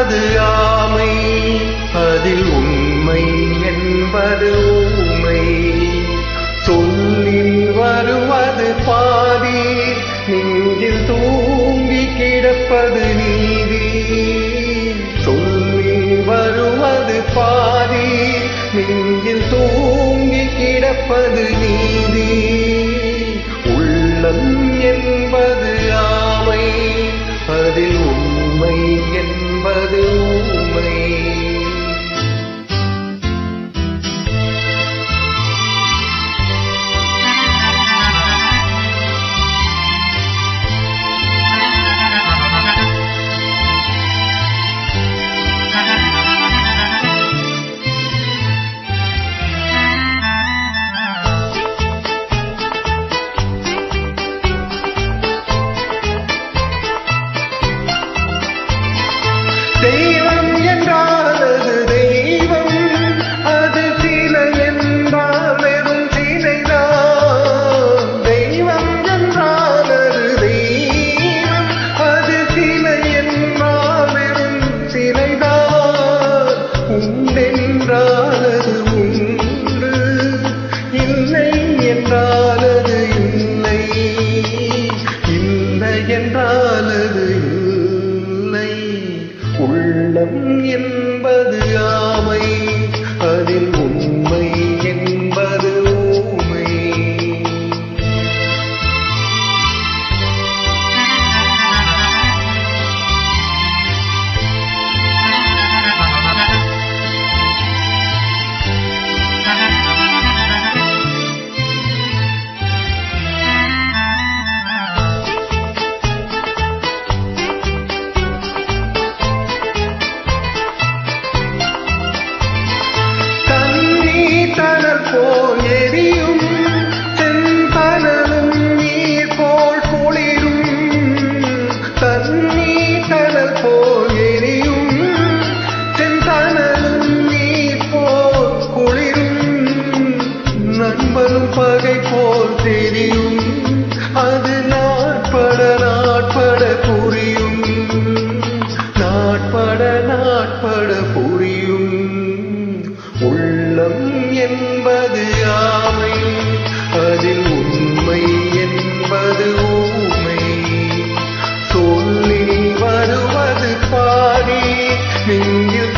என்பது ஆமை, அதில் உண்மை என்பது ஊமை. சொல்லில் வருவது பாதி, நெஞ்சில் தூங்கி கிடப்பது நீதி. சொல்லில் வருவது பாதி, நெஞ்சில் தூங்கி கிடப்பது நீதி. உள்ளம் என்பது ஆமை, அதில் உண்மை என்பது ஊமை. தெய்வம் என்றால் அது தெய்வம், அது சிலை என்றால் வெறும் சிலைதான். தெய்வம் என்றால் அது தெய்வம், அது சிலை என்றால் வெறும் சிலைதான். உண்டென்றால் அது உண்டு, இல்லை என்றால் அது இல்லை, இல்லை என்றால் அது இல்லை. உள்ளம் என்பது ஆமை, அதில் உண்மை என்பது ஊமை. தனல் போல் எரியும் செந்தனலும் நீர் போல் குளிரும். தண்ணீர் தனல் போல் எரியும் செந்தனலும் நீர் போல் குளிரும். நண்பனும் பகை போல் தெரியும், அது நாட்பட நாட்பட புரியும், நாட்பட நாட்பட புரியும். உள்ளம் என்பது ஆமை, அதில் உண்மை என்பது ஊமை. சொல்லில் வருவது பாதி, நெஞ்சில்